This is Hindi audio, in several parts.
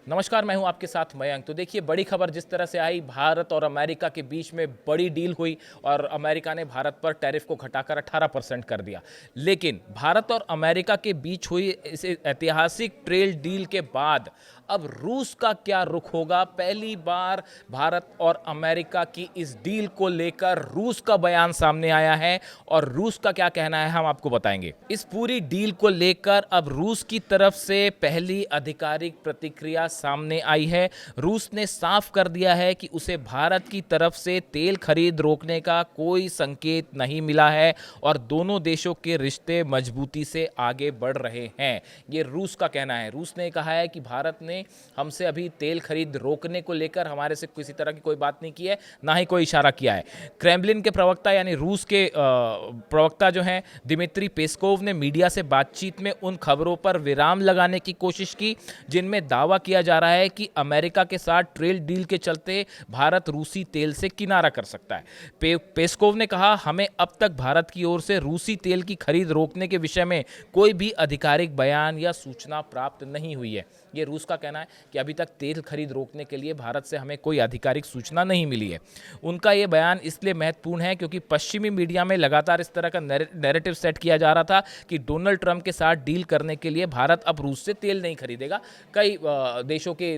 नमस्कार, मैं हूं आपके साथ मयंक। तो देखिए, बड़ी खबर जिस तरह से आई, भारत और अमेरिका के बीच में बड़ी डील हुई और अमेरिका ने भारत पर टैरिफ को घटाकर 18% कर दिया। लेकिन भारत और अमेरिका के बीच हुई इस ऐतिहासिक ट्रेड डील के बाद अब रूस का क्या रुख होगा? पहली बार भारत और अमेरिका की इस डील को लेकर रूस का बयान सामने आया है और रूस का क्या कहना है हम आपको बताएंगे। इस पूरी डील को लेकर अब रूस की तरफ से पहली आधिकारिक प्रतिक्रिया सामने आई है। रूस ने साफ कर दिया है कि उसे भारत की तरफ से तेल खरीद रोकने का कोई संकेत नहीं मिला है और दोनों देशों के रिश्ते मजबूती से आगे बढ़ रहे हैं। ये रूस का कहना है। रूस ने कहा है कि भारत ने हमसे अभी तेल खरीद रोकने को लेकर हमारे से किसी तरह की कोई बात नहीं की है, ना ही कोई इशारा किया है। क्रेमलिन के प्रवक्ता यानी रूस के प्रवक्ता जो हैं दिमित्री पेस्कोव ने मीडिया से बातचीत में उन खबरों पर विराम लगाने की कोशिश की जिनमें दावा किया जा रहा है कि अमेरिका के साथ ट्रेड डील के चलते भारत रूसी तेल से किनारा कर सकता है। पेस्कोव ने कहा, हमें अब तक भारत की ओर से रूसी तेल की खरीद रोकने के विषय में कोई भी आधिकारिक बयान या सूचना प्राप्त नहीं हुई है। ये रूस का कहना है कि अभी तक तेल खरीद रोकने के लिए भारत से हमें कोई आधिकारिक सूचना नहीं मिली है। उनका ये बयान इसलिए महत्वपूर्ण है क्योंकि पश्चिमी मीडिया में लगातार इस तरह का नैरेटिव सेट किया जा रहा था कि डोनाल्ड ट्रंप के साथ डील करने के लिए भारत अब रूस से तेल नहीं खरीदेगा। कई देशों के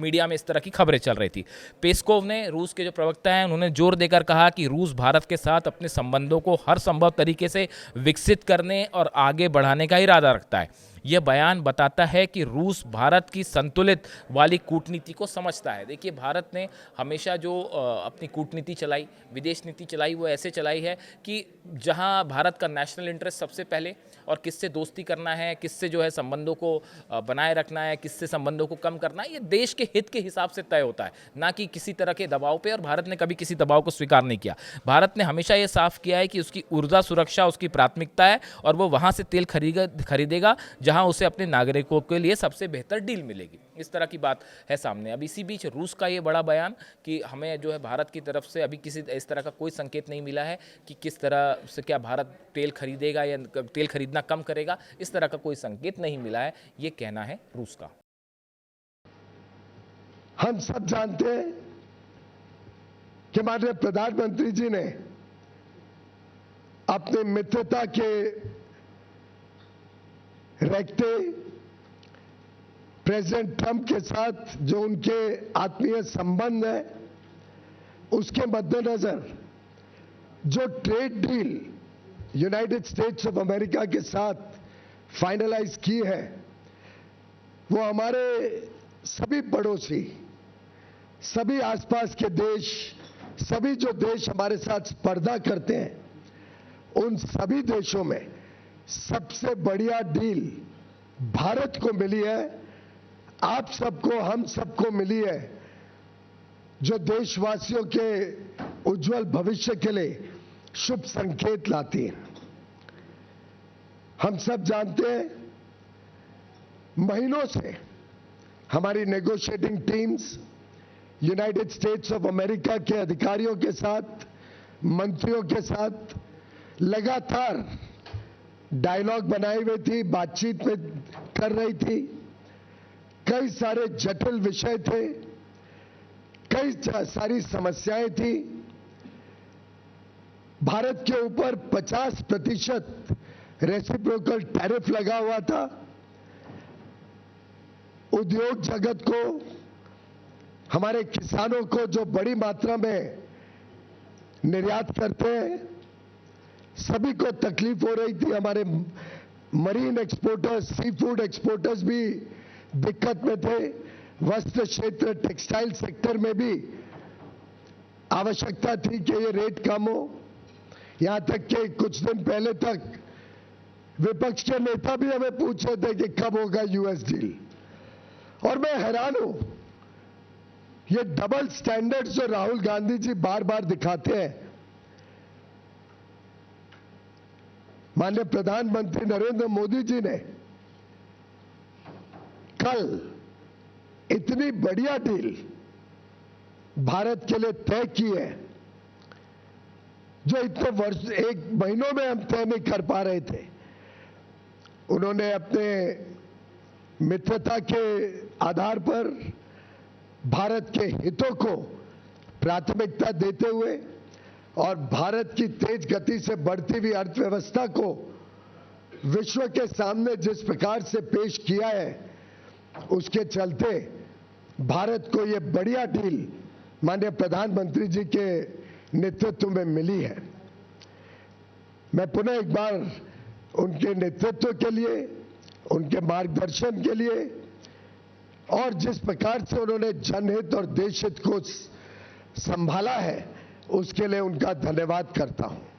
मीडिया में इस तरह की खबरें चल रही थी। पेस्कोव ने, रूस के जो प्रवक्ता हैं, उन्होंने जोर देकर कहा कि रूस भारत के साथ अपने संबंधों को हर संभव तरीके से विकसित करने और आगे बढ़ाने का इरादा रखता है। यह बयान बताता है कि रूस भारत की संतुलित वाली कूटनीति को समझता है। देखिए, भारत ने हमेशा जो अपनी कूटनीति चलाई, विदेश नीति चलाई, वो ऐसे चलाई है कि जहां भारत का नेशनल इंटरेस्ट सबसे पहले और किससे दोस्ती करना है, किससे जो है संबंधों को बनाए रखना है, किससे संबंधों को कम करना है, ये देश के हित के हिसाब से तय होता है, ना कि किसी तरह के दबाव पे। और भारत ने कभी किसी दबाव को स्वीकार नहीं किया। भारत ने हमेशा ये साफ किया है कि उसकी ऊर्जा सुरक्षा उसकी प्राथमिकता है और वो वहाँ से तेल खरीदेगा जहाँ उसे अपने नागरिकों के लिए सबसे बेहतर डील मिलेगी। इस तरह की बात है सामने। अब इसी बीच रूस का ये बड़ा बयान कि हमें जो है भारत की तरफ से अभी किसी इस तरह का कोई संकेत नहीं मिला है कि किस तरह से क्या भारत तेल खरीदेगा या तेल खरीदना कम करेगा, इस तरह का कोई संकेत नहीं मिला है, ये कहना है रूस का। हम सब जानते हैं कि माननीय प्रधानमंत्री जी ने अपने मित्रता के रखते प्रेसिडेंट ट्रंप के साथ जो उनके आत्मीय संबंध है, उसके मद्देनजर जो trade deal United states of America के साथ फाइनलाइज की है, वो हमारे सभी पड़ोसी, सभी आसपास के देश, सभी जो देश हमारे साथ स्पर्धा करते हैं, उन सभी देशों में सबसे बढ़िया डील भारत को मिली है। आप सबको, हम सबको मिली है, जो देशवासियों के उज्जवल भविष्य के लिए शुभ संकेत लाती है। हम सब जानते हैं, महीनों से हमारी negotiating teams United states of America के अधिकारियों के साथ, मंत्रियों के साथ लगातार डायलॉग बनाई हुई थी, बातचीत में कर रही थी। कई सारे जटिल विषय थे, कई सारी समस्याएं थी। भारत के ऊपर 50% रेसिप्रोकल टैरिफ लगा हुआ था। उद्योग जगत को, हमारे किसानों को जो बड़ी मात्रा में निर्यात करते हैं, सभी को तकलीफ हो रही थी। हमारे marine exporters, sea food exporters भी दिक्कत में थे। वस्त्र क्षेत्र, टेक्सटाइल सेक्टर में भी आवश्यकता थी कि ये रेट कम हो। यहां तक कि कुछ दिन पहले तक विपक्ष के नेता भी हमें पूछ रहे थे कि कब होगा यूएस डील। और मैं हैरान हूं, ये डबल स्टैंडर्ड्स जो राहुल गांधी जी बार बार दिखाते हैं। माननीय प्रधानमंत्री नरेंद्र मोदी जी ने कल इतनी बढ़िया डील भारत के लिए तय की है, जो इतने वर्ष, एक महीनों में हम तय नहीं कर पा रहे थे। उन्होंने अपने मित्रता के आधार पर भारत के हितों को प्राथमिकता देते हुए और भारत की तेज गति से बढ़ती हुई अर्थव्यवस्था को विश्व के सामने जिस प्रकार से पेश किया है, उसके चलते भारत को ये बढ़िया डील माननीय प्रधानमंत्री जी के नेतृत्व में मिली है। मैं पुनः एक बार उनके नेतृत्व के लिए, उनके मार्गदर्शन के लिए और जिस प्रकार से उन्होंने जनहित और देशहित को संभाला है, उसके लिए उनका धन्यवाद करता हूं।